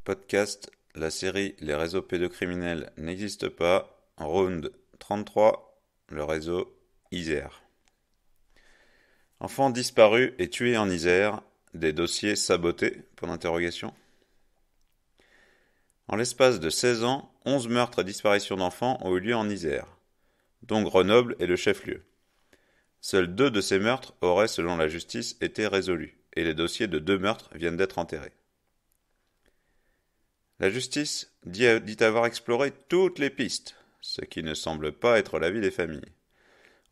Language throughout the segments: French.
Podcast, la série Les réseaux pédocriminels n'existent pas. Round 33, le réseau Isère. Enfant disparu et tué en Isère, des dossiers sabotés, point d'interrogation. En l'espace de 16 ans, 11 meurtres et disparitions d'enfants ont eu lieu en Isère, dont Grenoble est le chef-lieu. Seuls 2 de ces meurtres auraient, selon la justice, été résolus, et les dossiers de 2 meurtres viennent d'être enterrés. La justice dit avoir exploré toutes les pistes, ce qui ne semble pas être l'avis des familles.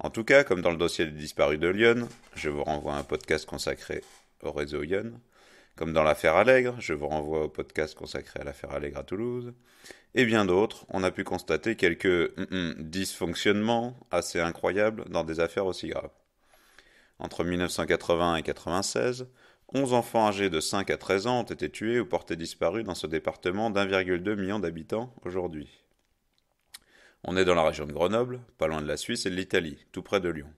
En tout cas, comme dans le dossier des disparus de Lyon, je vous renvoie à un podcast consacré au réseau Lyon. Comme dans l'affaire Allègre, je vous renvoie au podcast consacré à l'affaire Allègre à Toulouse. Et bien d'autres, on a pu constater quelques dysfonctionnements assez incroyables dans des affaires aussi graves. Entre 1980 et 1996, 11 enfants âgés de 5 à 13 ans ont été tués ou portés disparus dans ce département d'1,2 million d'habitants aujourd'hui. On est dans la région de Grenoble, pas loin de la Suisse et de l'Italie, tout près de Lyon.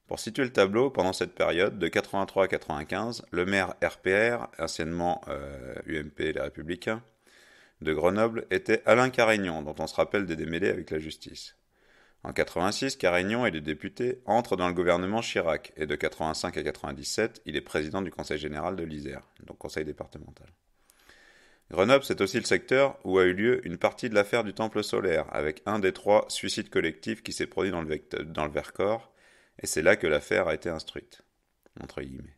Pour situer le tableau, pendant cette période, de 83 à 95, le maire RPR, anciennement UMP Les Républicains, de Grenoble, était Alain Carignon, dont on se rappelle des démêlés avec la justice. En 86, Carignon et les députés entrent dans le gouvernement Chirac, et de 85 à 97, il est président du conseil général de l'Isère, donc conseil départemental. Grenoble, c'est aussi le secteur où a eu lieu une partie de l'affaire du Temple solaire, avec un des 3 suicides collectifs qui s'est produit dans le Vercors, et c'est là que l'affaire a été instruite, entre guillemets.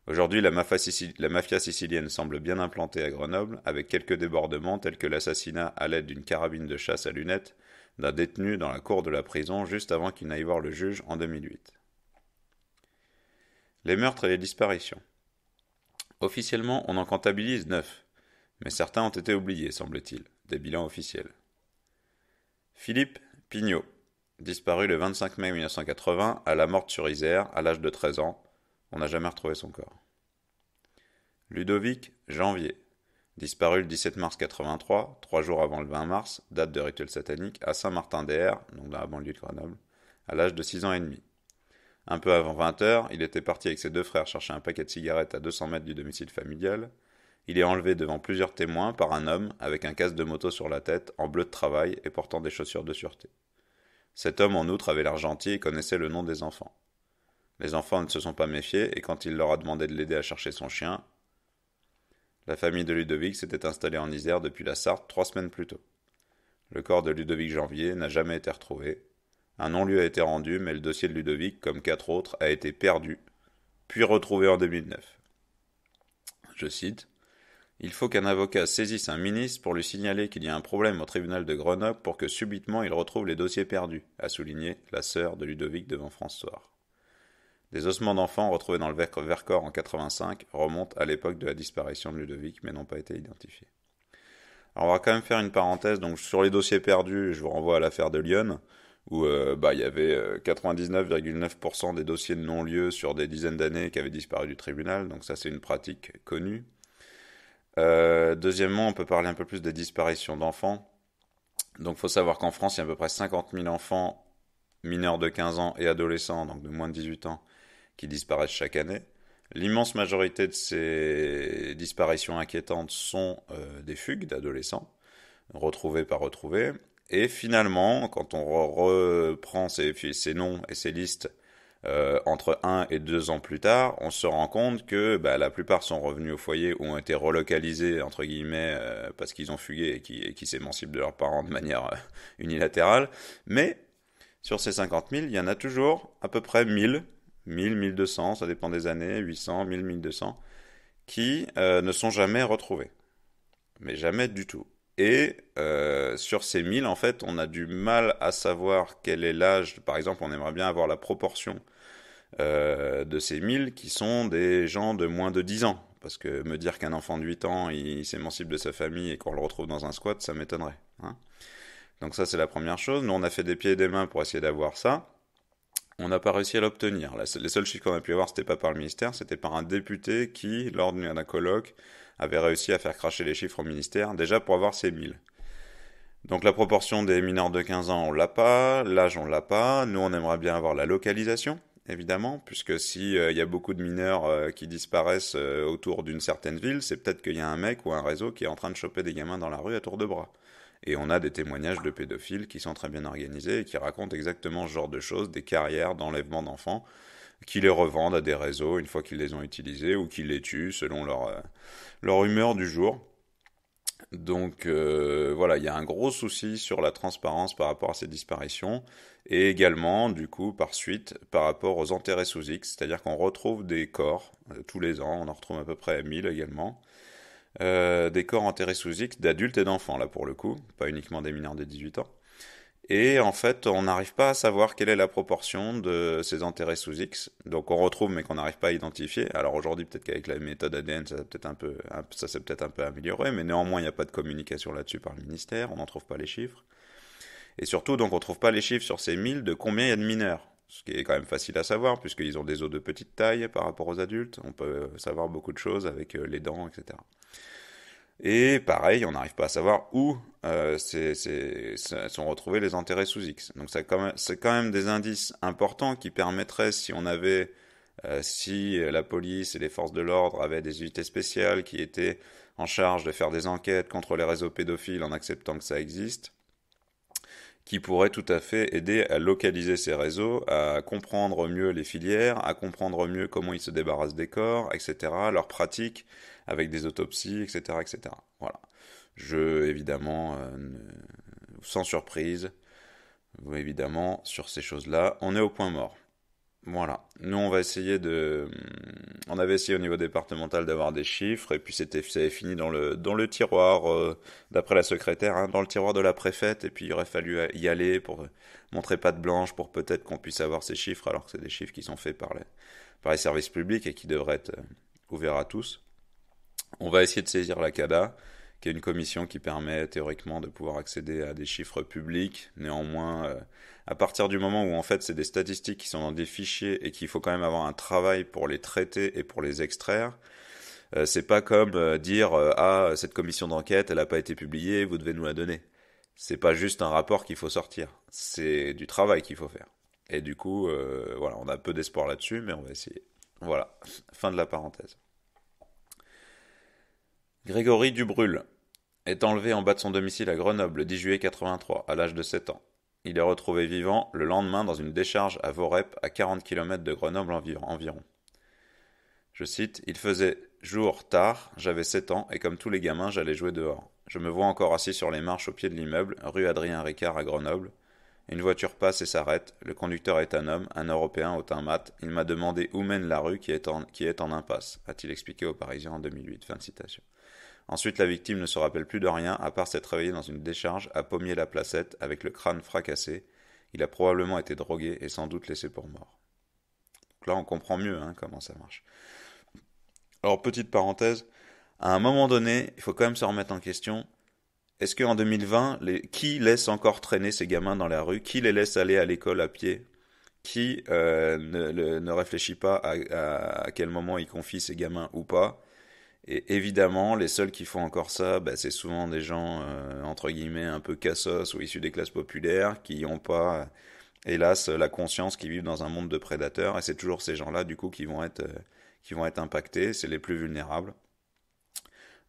Aujourd'hui, la mafia sicilienne semble bien implantée à Grenoble, avec quelques débordements tels que l'assassinat à l'aide d'une carabine de chasse à lunettes d'un détenu dans la cour de la prison juste avant qu'il n'aille voir le juge en 2008. Les meurtres et les disparitions. Officiellement, on en comptabilise 9, mais certains ont été oubliés, semble-t-il, des bilans officiels. Philippe Pignot, disparu le 25 mai 1980 à la Morte-sur-Isère, à l'âge de 13 ans. On n'a jamais retrouvé son corps. Ludovic Janvier, disparu le 17 mars 83, 3 jours avant le 20 mars, date de rituel satanique, à Saint-Martin-des-Hères, donc dans la banlieue de Grenoble, à l'âge de 6 ans et demi. Un peu avant 20h, il était parti avec ses 2 frères chercher un paquet de cigarettes à 200 mètres du domicile familial. Il est enlevé devant plusieurs témoins par un homme avec un casque de moto sur la tête, en bleu de travail et portant des chaussures de sûreté. Cet homme, en outre, avait l'air gentil et connaissait le nom des enfants. Les enfants ne se sont pas méfiés et quand il leur a demandé de l'aider à chercher son chien, la famille de Ludovic s'était installée en Isère depuis la Sarthe 3 semaines plus tôt. Le corps de Ludovic Janvier n'a jamais été retrouvé. Un non-lieu a été rendu, mais le dossier de Ludovic, comme 4 autres, a été perdu, puis retrouvé en 2009. Je cite: il faut qu'un avocat saisisse un ministre pour lui signaler qu'il y a un problème au tribunal de Grenoble pour que subitement il retrouve les dossiers perdus, a souligné la sœur de Ludovic devant France Soir. Des ossements d'enfants retrouvés dans le Vercors en 85 remontent à l'époque de la disparition de Ludovic, mais n'ont pas été identifiés. Alors on va quand même faire une parenthèse. Donc sur les dossiers perdus, je vous renvoie à l'affaire de Lyon, où il y avait 99,9% des dossiers de non-lieu sur des dizaines d'années qui avaient disparu du tribunal. Donc ça, c'est une pratique connue. Deuxièmement, on peut parler un peu plus des disparitions d'enfants. Donc il faut savoir qu'en France, il y a à peu près 50 000 enfants mineurs de 15 ans et adolescents, donc de moins de 18 ans, qui disparaissent chaque année. L'immense majorité de ces disparitions inquiétantes sont des fugues d'adolescents, retrouvés par retrouvés. Et finalement, quand on reprend ces noms et ces listes entre 1 et 2 ans plus tard, on se rend compte que la plupart sont revenus au foyer ou ont été relocalisés, entre guillemets, parce qu'ils ont fugué et qui s'émancipent de leurs parents de manière unilatérale. Mais sur ces 50 000, il y en a toujours à peu près 1000, 1200, ça dépend des années, 800, 1000, 1200, qui ne sont jamais retrouvés. Mais jamais du tout. Et sur ces 1000, en fait, on a du mal à savoir quel est l'âge. Par exemple, on aimerait bien avoir la proportion de ces 1000 qui sont des gens de moins de 10 ans. Parce que me dire qu'un enfant de 8 ans, il s'émancipe de sa famille et qu'on le retrouve dans un squat, ça m'étonnerait. Hein. Donc ça, c'est la première chose. Nous, on a fait des pieds et des mains pour essayer d'avoir ça. On n'a pas réussi à l'obtenir. Les seuls chiffres qu'on a pu avoir, c'était pas par le ministère, c'était par un député qui, lors d'un colloque, avait réussi à faire cracher les chiffres au ministère, déjà pour avoir ces 1000. Donc la proportion des mineurs de 15 ans, on l'a pas, l'âge, on l'a pas. Nous, on aimerait bien avoir la localisation. évidemment, puisque si il y a beaucoup de mineurs qui disparaissent autour d'une certaine ville, c'est peut-être qu'il y a un mec ou un réseau qui est en train de choper des gamins dans la rue à tour de bras. Et on a des témoignages de pédophiles qui sont très bien organisés et qui racontent exactement ce genre de choses, des carrières d'enlèvement d'enfants, qui les revendent à des réseaux une fois qu'ils les ont utilisés ou qui les tuent selon leur humeur du jour. Donc voilà, il y a un gros souci sur la transparence par rapport à ces disparitions et également, du coup, par suite, par rapport aux enterrés sous X, c'est-à-dire qu'on retrouve des corps tous les ans, on en retrouve à peu près 1000 également, des corps enterrés sous X d'adultes et d'enfants, là pour le coup, pas uniquement des mineurs de 18 ans. Et en fait, on n'arrive pas à savoir quelle est la proportion de ces enterrés sous X. Donc on retrouve, mais qu'on n'arrive pas à identifier. Alors aujourd'hui, peut-être qu'avec la méthode ADN, ça s'est peut-être un peu amélioré, mais néanmoins, il n'y a pas de communication là-dessus par le ministère. On n'en trouve pas les chiffres. Et surtout, donc, on ne trouve pas les chiffres sur ces 1000 de combien il y a de mineurs. Ce qui est quand même facile à savoir, puisqu'ils ont des os de petite taille par rapport aux adultes. On peut savoir beaucoup de choses avec les dents, etc. Et pareil, on n'arrive pas à savoir où sont retrouvés les enterrés sous X. Donc c'est quand même des indices importants qui permettraient, si la police et les forces de l'ordre avaient des unités spéciales qui étaient en charge de faire des enquêtes contre les réseaux pédophiles en acceptant que ça existe, qui pourraient tout à fait aider à localiser ces réseaux, à comprendre mieux les filières, à comprendre mieux comment ils se débarrassent des corps, etc., leurs pratiques avec des autopsies, etc., etc. Voilà. Évidemment, sans surprise, évidemment, sur ces choses-là, on est au point mort. Voilà. Nous, on avait essayé au niveau départemental d'avoir des chiffres, et puis ça avait fini dans le tiroir, d'après la secrétaire, hein, dans le tiroir de la préfète, et puis il aurait fallu y aller pour montrer patte blanche, pour peut-être qu'on puisse avoir ces chiffres, alors que c'est des chiffres qui sont faits par les services publics et qui devraient être ouverts à tous. On va essayer de saisir la CADA, qui est une commission qui permet théoriquement de pouvoir accéder à des chiffres publics. Néanmoins, à partir du moment où en fait c'est des statistiques qui sont dans des fichiers et qu'il faut quand même avoir un travail pour les traiter et pour les extraire, c'est pas comme dire ah, cette commission d'enquête elle n'a pas été publiée, vous devez nous la donner. C'est pas juste un rapport qu'il faut sortir, c'est du travail qu'il faut faire. Et du coup, voilà, on a peu d'espoir là-dessus, mais on va essayer. Voilà, fin de la parenthèse. Grégory Dubrul est enlevé en bas de son domicile à Grenoble le 10 juillet 83, à l'âge de 7 ans. Il est retrouvé vivant le lendemain dans une décharge à Vorep, à 40 km de Grenoble environ. Je cite, « Il faisait jour tard, j'avais 7 ans, et comme tous les gamins, j'allais jouer dehors. Je me vois encore assis sur les marches au pied de l'immeuble, rue Adrien Ricard à Grenoble. Une voiture passe et s'arrête. Le conducteur est un homme, un Européen au teint mat. Il m'a demandé où mène la rue qui est en impasse, a-t-il expliqué aux Parisiens en 2008. » Fin de citation. Ensuite, la victime ne se rappelle plus de rien, à part s'être réveillé dans une décharge à Pommier-la-Placette, avec le crâne fracassé. Il a probablement été drogué et sans doute laissé pour mort. Donc là, on comprend mieux comment ça marche. Alors, petite parenthèse, à un moment donné, il faut quand même se remettre en question. Est-ce qu'en 2020, qui laisse encore traîner ces gamins dans la rue? Qui les laisse aller à l'école à pied? Qui ne réfléchit pas à quel moment il confie ces gamins ou pas? Et évidemment, les seuls qui font encore ça, c'est souvent des gens, entre guillemets, un peu cassos ou issus des classes populaires, qui n'ont pas, hélas, la conscience, qui vivent dans un monde de prédateurs. Et c'est toujours ces gens-là, du coup, qui vont être impactés. C'est les plus vulnérables.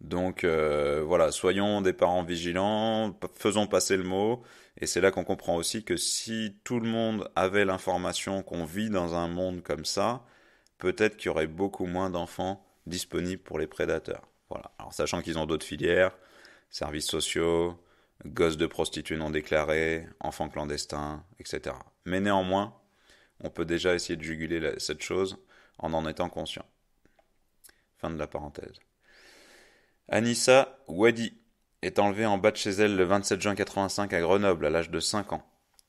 Donc voilà, soyons des parents vigilants, faisons passer le mot. Et c'est là qu'on comprend aussi que si tout le monde avait l'information qu'on vit dans un monde comme ça, peut-être qu'il y aurait beaucoup moins d'enfants disponibles pour les prédateurs. Voilà. Alors sachant qu'ils ont d'autres filières, services sociaux, gosses de prostituées non déclarés, enfants clandestins, etc. Mais néanmoins, on peut déjà essayer de juguler cette chose en étant conscient. Fin de la parenthèse. Anissa Wadi est enlevée en bas de chez elle le 27 juin 85 à Grenoble à l'âge de 5 ans.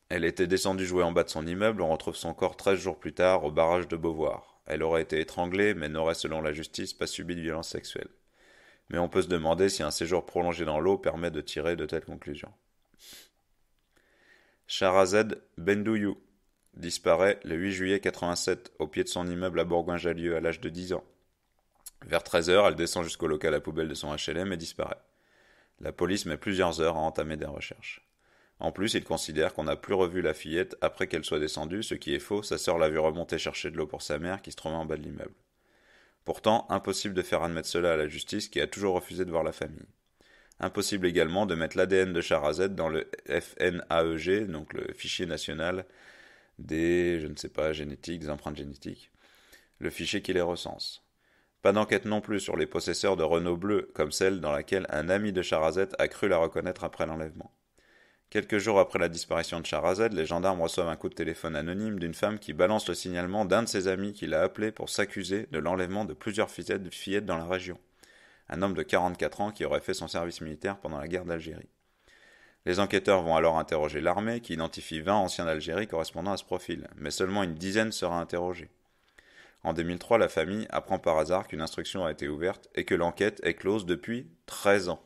Elle était descendue jouer en bas de son immeuble, on retrouve son corps 13 jours plus tard au barrage de Beauvoir. Elle aurait été étranglée, mais n'aurait, selon la justice, pas subi de violence sexuelle. Mais on peut se demander si un séjour prolongé dans l'eau permet de tirer de telles conclusions. Sharazed Bendouyou disparaît le 8 juillet 87 au pied de son immeuble à Bourgoin-Jallieu à l'âge de 10 ans. Vers 13 heures, elle descend jusqu'au local à poubelle de son HLM et disparaît. La police met plusieurs heures à entamer des recherches. En plus, il considère qu'on n'a plus revu la fillette après qu'elle soit descendue, ce qui est faux, sa sœur l'a vu remonter chercher de l'eau pour sa mère qui se trouvait en bas de l'immeuble. Pourtant, impossible de faire admettre cela à la justice qui a toujours refusé de voir la famille. Impossible également de mettre l'ADN de Charazette dans le FNAEG, donc le fichier national des, je ne sais pas, génétiques, des empreintes génétiques, le fichier qui les recense. Pas d'enquête non plus sur les possesseurs de Renault bleu, comme celle dans laquelle un ami de Charazette a cru la reconnaître après l'enlèvement. Quelques jours après la disparition de Charazette, les gendarmes reçoivent un coup de téléphone anonyme d'une femme qui balance le signalement d'un de ses amis qui l'a appelé pour s'accuser de l'enlèvement de plusieurs fillettes dans la région. Un homme de 44 ans qui aurait fait son service militaire pendant la guerre d'Algérie. Les enquêteurs vont alors interroger l'armée qui identifie 20 anciens d'Algérie correspondant à ce profil, mais seulement une dizaine sera interrogée. En 2003, la famille apprend par hasard qu'une instruction a été ouverte et que l'enquête est close depuis 13 ans.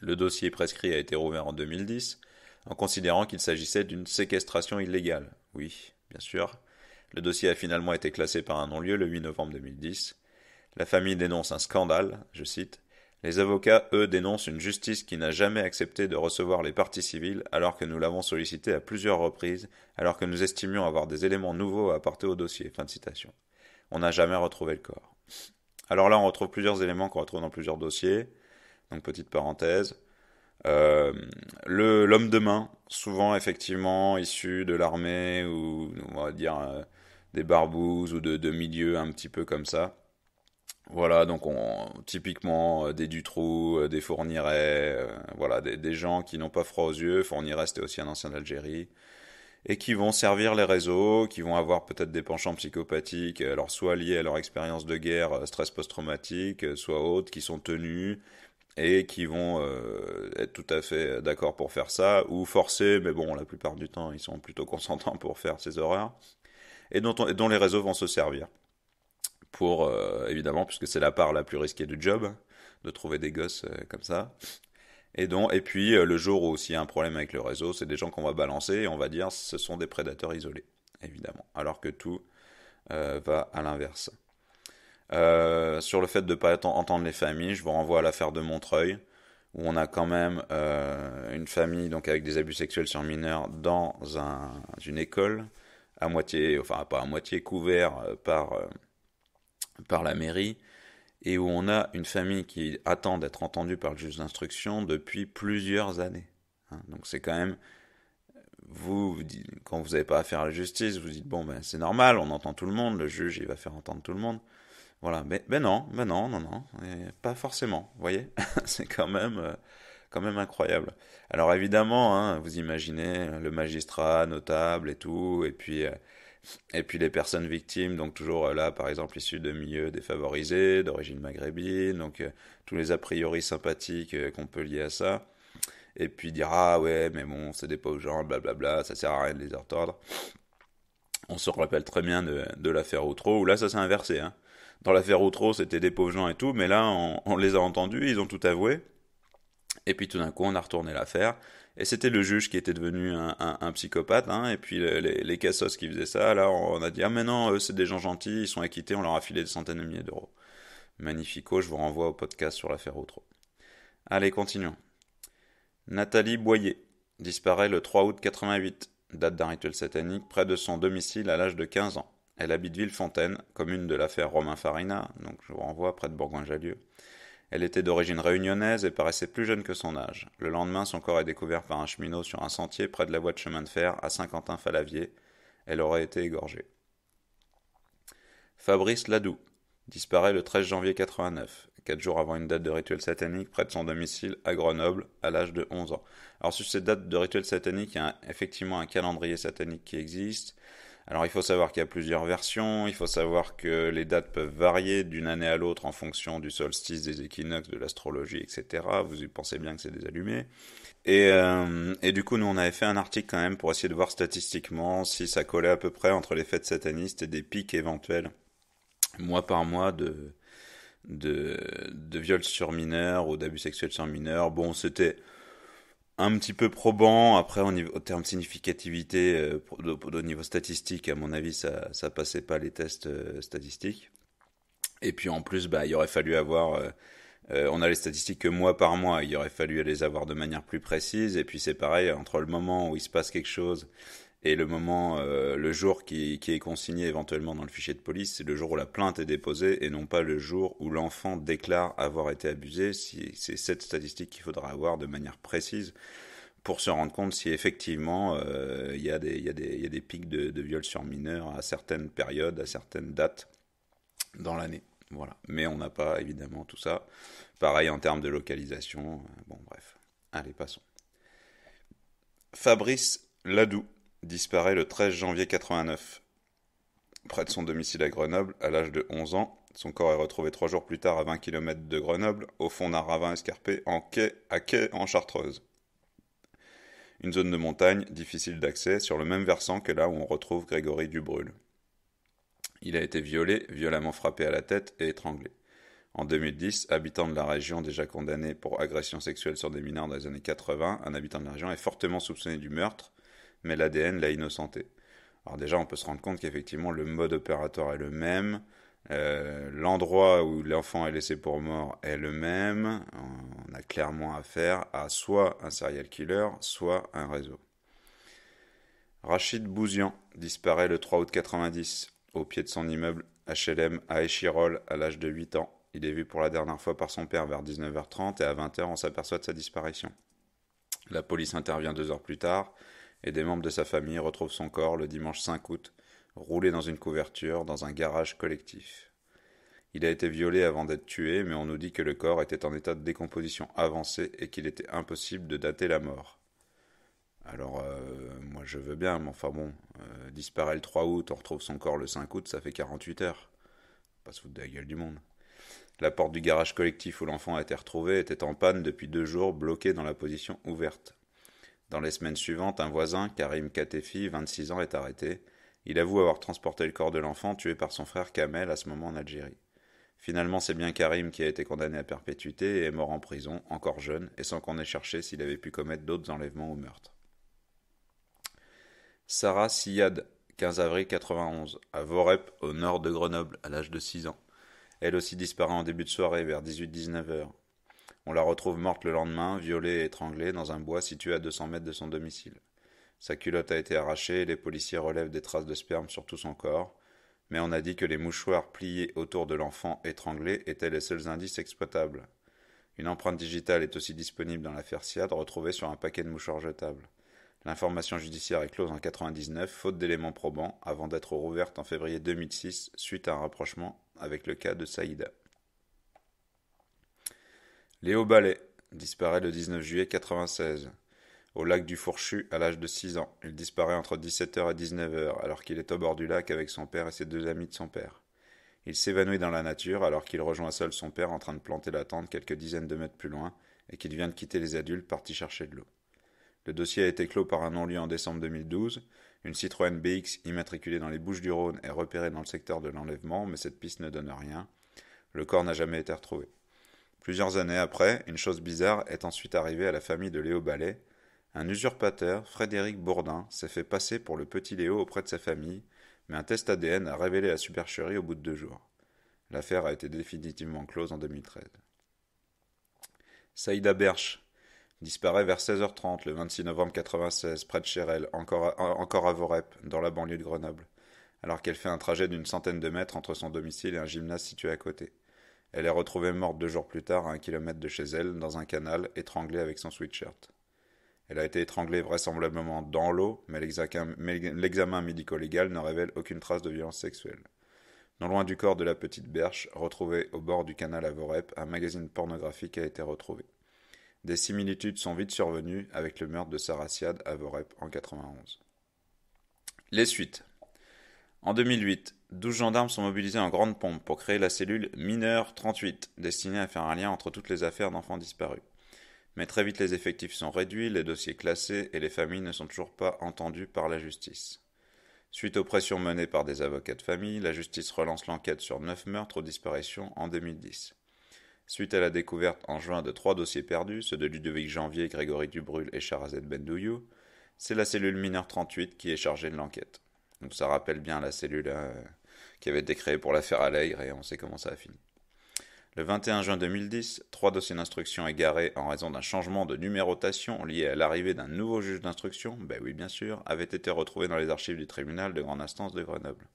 Le dossier prescrit a été rouvert en 2010, en considérant qu'il s'agissait d'une séquestration illégale. Oui, bien sûr. Le dossier a finalement été classé par un non-lieu le 8 novembre 2010. La famille dénonce un scandale, je cite. Les avocats, eux, dénoncent une justice qui n'a jamais accepté de recevoir les parties civiles alors que nous l'avons sollicité à plusieurs reprises, alors que nous estimions avoir des éléments nouveaux à apporter au dossier. Fin de citation. On n'a jamais retrouvé le corps. Alors là, on retrouve plusieurs éléments qu'on retrouve dans plusieurs dossiers. Donc, petite parenthèse. L'homme de main, souvent effectivement issu de l'armée ou on va dire des barbouzes ou de milieux un petit peu comme ça. Voilà, donc typiquement des Dutroux, des Fourniret, voilà, des gens qui n'ont pas froid aux yeux. Fourniret, c'était aussi un ancien d'Algérie. Et qui vont servir les réseaux, qui vont avoir peut-être des penchants psychopathiques, alors soit liés à leur expérience de guerre, stress post-traumatique, soit autres, qui sont tenus et qui vont être tout à fait d'accord pour faire ça, ou forcés, mais bon, la plupart du temps, ils sont plutôt consentants pour faire ces horreurs, et dont les réseaux vont se servir pour, évidemment, puisque c'est la part la plus risquée du job, de trouver des gosses comme ça. Et puis, le jour où s'il y a un problème avec le réseau, c'est des gens qu'on va balancer et on va dire ce sont des prédateurs isolés, évidemment. Alors que tout va à l'inverse. Sur le fait de ne pas entendre les familles, je vous renvoie à l'affaire de Montreuil, où on a quand même une famille donc avec des abus sexuels sur mineurs dans une école, à moitié, enfin pas à moitié couvert par la mairie, et où on a une famille qui attend d'être entendue par le juge d'instruction depuis plusieurs années. Hein, donc c'est quand même, quand vous n'avez pas affaire à la justice, vous dites, bon, ben c'est normal, on entend tout le monde, le juge, il va faire entendre tout le monde. Voilà, mais ben non, non, pas forcément, vous voyez. C'est quand même incroyable. Alors évidemment, hein, vous imaginez le magistrat notable et tout, et puis les personnes victimes, donc toujours là, par exemple, issues de milieux défavorisés, d'origine maghrébine, donc tous les a priori sympathiques qu'on peut lier à ça. Et puis dire, ah ouais, mais bon, c'est des pauvres gens, blablabla, ça sert à rien de les entendre. On se rappelle très bien de l'affaire Outreau, où là, ça s'est inversé. Hein. Dans l'affaire Outreau, c'était des pauvres gens et tout, mais là, on les a entendus, ils ont tout avoué. Et puis tout d'un coup, on a retourné l'affaire. Et c'était le juge qui était devenu un psychopathe, hein, et puis les cassos qui faisaient ça, là, on a dit, ah mais non, eux, c'est des gens gentils, ils sont acquittés, on leur a filé des centaines de milliers d'euros. Magnifico, je vous renvoie au podcast sur l'affaire Outreau. Allez, continuons. Nathalie Boyer disparaît le 3 août 88, date d'un rituel satanique près de son domicile à l'âge de 15 ans. Elle habite Villefontaine, commune de l'affaire Romain Farina, donc je vous renvoie près de Bourgoin-Jallieu. Elle était d'origine réunionnaise et paraissait plus jeune que son âge. Le lendemain, son corps est découvert par un cheminot sur un sentier près de la voie de chemin de fer à Saint-Quentin-Falavier. Elle aurait été égorgée. Fabrice Ladoux disparaît le 13 janvier 89, 4 jours avant une date de rituel satanique près de son domicile à Grenoble, à l'âge de 11 ans. Alors sur cette date de rituel satanique, il y a effectivement un calendrier satanique qui existe. Alors il faut savoir qu'il y a plusieurs versions, il faut savoir que les dates peuvent varier d'une année à l'autre en fonction du solstice, des équinoxes, de l'astrologie, etc. Vous y pensez bien que c'est des allumés. Et du coup, nous on avait fait un article quand même pour essayer de voir statistiquement si ça collait à peu près entre les fêtes satanistes et des pics éventuels, mois par mois, de viols sur mineurs ou d'abus sexuels sur mineurs. Bon, c'était un petit peu probant. Après, au terme significativité, au niveau statistique, à mon avis, ça passait pas les tests statistiques. Et puis en plus, bah, il aurait fallu avoir On a les statistiques que mois par mois, il aurait fallu les avoir de manière plus précise, et puis c'est pareil, entre le moment où il se passe quelque chose et le moment, le jour qui est consigné éventuellement dans le fichier de police, c'est le jour où la plainte est déposée et non pas le jour où l'enfant déclare avoir été abusé. C'est cette statistique qu'il faudra avoir de manière précise pour se rendre compte si effectivement il y a des pics de viols sur mineurs à certaines périodes, à certaines dates dans l'année. Voilà. Mais on n'a pas évidemment tout ça. Pareil en termes de localisation. Bon, bref. Allez, passons. Fabrice Ladoux disparaît le 13 janvier 89, près de son domicile à Grenoble, à l'âge de 11 ans. Son corps est retrouvé 3 jours plus tard à 20 km de Grenoble, au fond d'un ravin escarpé à Quai en Chartreuse. Une zone de montagne difficile d'accès sur le même versant que là où on retrouve Grégory Dubrulle. Il a été violé, violemment frappé à la tête et étranglé. En 2010, habitant de la région déjà condamné pour agression sexuelle sur des mineurs dans les années 80, un habitant de la région est fortement soupçonné du meurtre, mais l'ADN l'a innocenté. Alors déjà, on peut se rendre compte qu'effectivement, le mode opératoire est le même, l'endroit où l'enfant est laissé pour mort est le même, on a clairement affaire à soit un serial killer, soit un réseau. Rachid Bouzian disparaît le 3 août 90, au pied de son immeuble HLM à Échirolles à l'âge de 8 ans. Il est vu pour la dernière fois par son père vers 19h30 et à 20h on s'aperçoit de sa disparition. La police intervient 2 heures plus tard et des membres de sa famille retrouvent son corps le dimanche 5 août, roulé dans une couverture dans un garage collectif. Il a été violé avant d'être tué, mais on nous dit que le corps était en état de décomposition avancée et qu'il était impossible de dater la mort. Alors, moi je veux bien, mais enfin bon, disparaît le 3 août, on retrouve son corps le 5 août, ça fait 48 heures. Pas se foutre de la gueule du monde. La porte du garage collectif où l'enfant a été retrouvé était en panne depuis 2 jours, bloquée dans la position ouverte. Dans les semaines suivantes, un voisin, Karim Katefi, 26 ans, est arrêté. Il avoue avoir transporté le corps de l'enfant tué par son frère Kamel à ce moment en Algérie. Finalement, c'est bien Karim qui a été condamné à perpétuité et est mort en prison, encore jeune, et sans qu'on ait cherché s'il avait pu commettre d'autres enlèvements ou meurtres. Sarah Siyad, 15 avril 91, à Vorep, au nord de Grenoble, à l'âge de 6 ans. Elle aussi disparaît en début de soirée, vers 18-19 heures. On la retrouve morte le lendemain, violée et étranglée, dans un bois situé à 200 mètres de son domicile. Sa culotte a été arrachée et les policiers relèvent des traces de sperme sur tout son corps, mais on a dit que les mouchoirs pliés autour de l'enfant étranglé étaient les seuls indices exploitables. Une empreinte digitale est aussi disponible dans l'affaire Siad, retrouvée sur un paquet de mouchoirs jetables. L'information judiciaire est close en 99, faute d'éléments probants, avant d'être rouverte en février 2006 suite à un rapprochement avec le cas de Saïda. Léo Ballet disparaît le 19 juillet 96, au lac du Fourchu à l'âge de 6 ans. Il disparaît entre 17h et 19h alors qu'il est au bord du lac avec son père et ses 2 amis de son père. Il s'évanouit dans la nature alors qu'il rejoint seul son père en train de planter la tente quelques dizaines de mètres plus loin et qu'il vient de quitter les adultes partis chercher de l'eau. Le dossier a été clos par un non-lieu en décembre 2012. Une Citroën BX immatriculée dans les Bouches-du-Rhône est repérée dans le secteur de l'enlèvement, mais cette piste ne donne rien. Le corps n'a jamais été retrouvé. Plusieurs années après, une chose bizarre est ensuite arrivée à la famille de Léo Ballet. Un usurpateur, Frédéric Bourdin, s'est fait passer pour le petit Léo auprès de sa famille, mais un test ADN a révélé la supercherie au bout de 2 jours. L'affaire a été définitivement close en 2013. Saïda Berch disparaît vers 16h30 le 26 novembre 1996, près de Chérel, encore à Vorep, dans la banlieue de Grenoble, alors qu'elle fait un trajet d'une centaine de mètres entre son domicile et un gymnase situé à côté. Elle est retrouvée morte 2 jours plus tard à 1 kilomètre de chez elle, dans un canal, étranglée avec son sweatshirt. Elle a été étranglée vraisemblablement dans l'eau, mais l'examen médico-légal ne révèle aucune trace de violence sexuelle. Non loin du corps de la petite Berche, retrouvé au bord du canal à Vorep, un magazine pornographique a été retrouvé. Des similitudes sont vite survenues avec le meurtre de Sarah Siad à Vorep en 91. Les suites. En 2008, 12 gendarmes sont mobilisés en grande pompe pour créer la cellule Mineur 38, destinée à faire un lien entre toutes les affaires d'enfants disparus. Mais très vite les effectifs sont réduits, les dossiers classés et les familles ne sont toujours pas entendues par la justice. Suite aux pressions menées par des avocats de famille, la justice relance l'enquête sur 9 meurtres ou disparitions en 2010. Suite à la découverte en juin de 3 dossiers perdus, ceux de Ludovic Janvier, Grégory Dubrulle et Sharazed Bendouyou, c'est la cellule Mineur 38 qui est chargée de l'enquête. Donc ça rappelle bien la cellule qui avait été créée pour l'affaire Alegre et on sait comment ça a fini. Le 21 juin 2010, 3 dossiers d'instruction égarés en raison d'un changement de numérotation lié à l'arrivée d'un nouveau juge d'instruction, ben oui bien sûr, avaient été retrouvés dans les archives du tribunal de grande instance de Grenoble.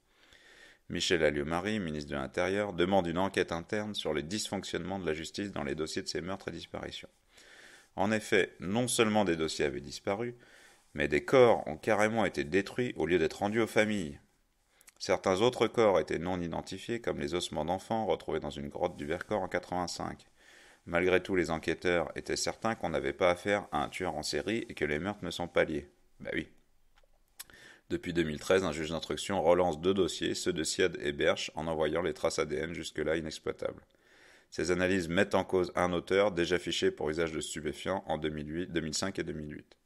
Michel Alliot-Marie, ministre de l'Intérieur, demande une enquête interne sur les dysfonctionnements de la justice dans les dossiers de ces meurtres et disparitions. En effet, non seulement des dossiers avaient disparu, mais des corps ont carrément été détruits au lieu d'être rendus aux familles. Certains autres corps étaient non identifiés, comme les ossements d'enfants retrouvés dans une grotte du Vercors en 85. Malgré tout, les enquêteurs étaient certains qu'on n'avait pas affaire à un tueur en série et que les meurtres ne sont pas liés. Bah oui. Depuis 2013, un juge d'instruction relance 2 dossiers, ceux de Siad et Berche, en envoyant les traces ADN jusque-là inexploitables. Ces analyses mettent en cause un auteur déjà fiché pour usage de stupéfiants en 2008, 2005 et 2008.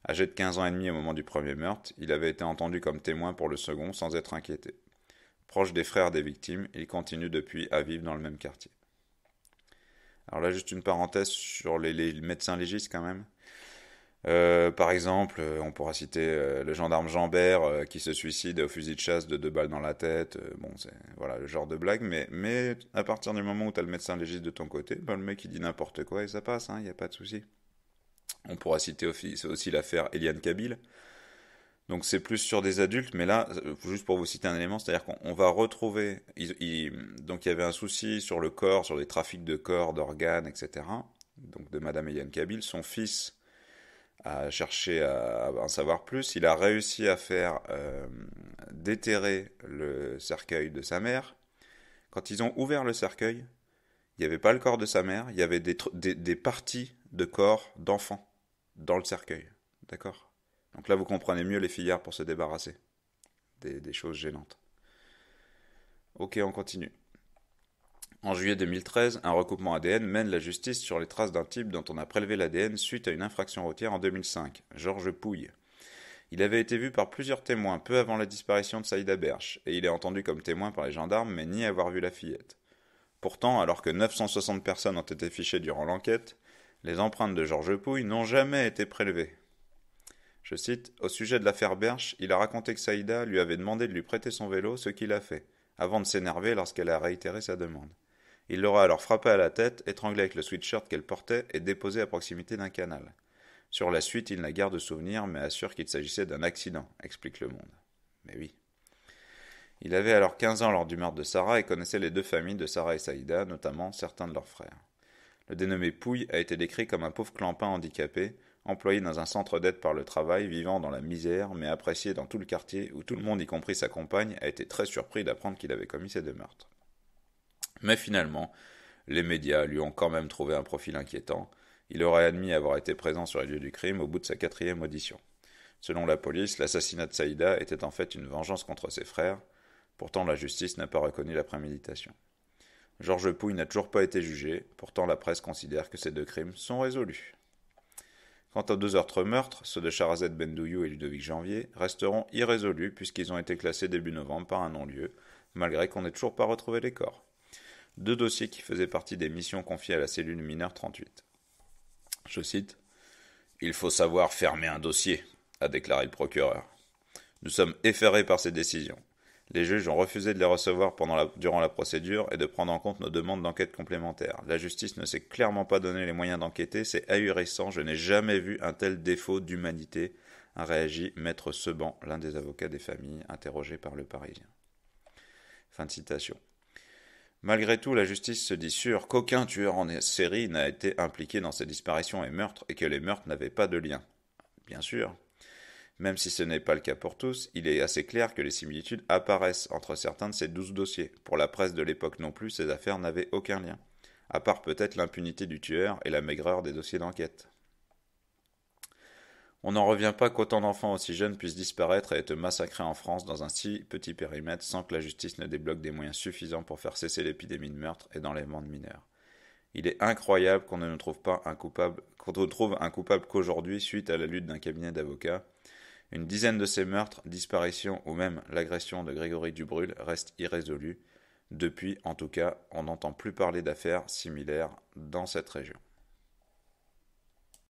Âgé de 15 ans et demi au moment du premier meurtre, il avait été entendu comme témoin pour le second sans être inquiété. Proche des frères des victimes, il continue depuis à vivre dans le même quartier. Alors là, juste une parenthèse sur les médecins légistes quand même. Par exemple, on pourra citer le gendarme Jambert qui se suicide au fusil de chasse de 2 balles dans la tête. Bon, c'est voilà le genre de blague, mais à partir du moment où tu as le médecin légiste de ton côté, le mec il dit n'importe quoi et ça passe, il n'y a pas de souci. On pourra citer aussi l'affaire Eliane Kabyl. Donc c'est plus sur des adultes, mais là, juste pour vous citer un élément, c'est-à-dire qu'on va retrouver... donc il y avait un souci sur le corps, sur les trafics de corps, d'organes, etc. Donc de Madame Eliane Kabyl. Son fils a cherché à en savoir plus. Il a réussi à faire déterrer le cercueil de sa mère. Quand ils ont ouvert le cercueil, il n'y avait pas le corps de sa mère, il y avait des parties de corps d'enfants dans le cercueil. D'accord? Donc là, vous comprenez mieux les filières pour se débarrasser des choses gênantes. Ok, on continue. En juillet 2013, un recoupement ADN mène la justice sur les traces d'un type dont on a prélevé l'ADN suite à une infraction routière en 2005, Georges Pouille. Il avait été vu par plusieurs témoins peu avant la disparition de Saïda Berche, et il est entendu comme témoin par les gendarmes, mais nie avoir vu la fillette. Pourtant, alors que 960 personnes ont été fichées durant l'enquête, les empreintes de Georges Pouille n'ont jamais été prélevées. Je cite, au sujet de l'affaire Berche, il a raconté que Saïda lui avait demandé de lui prêter son vélo, ce qu'il a fait, avant de s'énerver lorsqu'elle a réitéré sa demande. Il l'aura alors frappé à la tête, étranglé avec le sweatshirt qu'elle portait et déposé à proximité d'un canal. Sur la suite, il n'a guère de souvenirs, mais assure qu'il s'agissait d'un accident, explique Le Monde. Mais oui. Il avait alors 15 ans lors du meurtre de Sarah et connaissait les 2 familles de Sarah et Saïda, notamment certains de leurs frères. Le dénommé Pouille a été décrit comme un pauvre clampin handicapé, employé dans un centre d'aide par le travail, vivant dans la misère, mais apprécié dans tout le quartier où tout le monde, y compris sa compagne, a été très surpris d'apprendre qu'il avait commis ces 2 meurtres. Mais finalement, les médias lui ont quand même trouvé un profil inquiétant. Il aurait admis avoir été présent sur les lieux du crime au bout de sa 4e audition. Selon la police, l'assassinat de Saïda était en fait une vengeance contre ses frères. Pourtant, la justice n'a pas reconnu la préméditation. Georges Pouille n'a toujours pas été jugé. Pourtant, la presse considère que ces 2 crimes sont résolus. Quant aux 2 autres meurtres, ceux de Charazette Bendouyou et Ludovic Janvier, resteront irrésolus puisqu'ils ont été classés début novembre par un non-lieu, malgré qu'on n'ait toujours pas retrouvé les corps. 2 dossiers qui faisaient partie des missions confiées à la cellule mineure 38. Je cite, « Il faut savoir fermer un dossier », a déclaré le procureur. « Nous sommes effarés par ces décisions. Les juges ont refusé de les recevoir durant la procédure et de prendre en compte nos demandes d'enquête complémentaires. La justice ne s'est clairement pas donné les moyens d'enquêter, c'est ahurissant, je n'ai jamais vu un tel défaut d'humanité », a réagi Maître Seban, l'un des avocats des familles, interrogé par Le Parisien. Fin de citation. Malgré tout, la justice se dit sûre qu'aucun tueur en série n'a été impliqué dans ces disparitions et meurtres et que les meurtres n'avaient pas de lien. Bien sûr. Même si ce n'est pas le cas pour tous, il est assez clair que les similitudes apparaissent entre certains de ces 12 dossiers. Pour la presse de l'époque non plus, ces affaires n'avaient aucun lien, à part peut-être l'impunité du tueur et la maigreur des dossiers d'enquête. On n'en revient pas qu'autant d'enfants aussi jeunes puissent disparaître et être massacrés en France dans un si petit périmètre sans que la justice ne débloque des moyens suffisants pour faire cesser l'épidémie de meurtre et d'enlèvement de mineurs. Il est incroyable qu'on ne trouve un coupable qu'aujourd'hui suite à la lutte d'un cabinet d'avocats. Une dizaine de ces meurtres, disparitions ou même l'agression de Grégory Dubrulle restent irrésolus. Depuis, en tout cas, on n'entend plus parler d'affaires similaires dans cette région.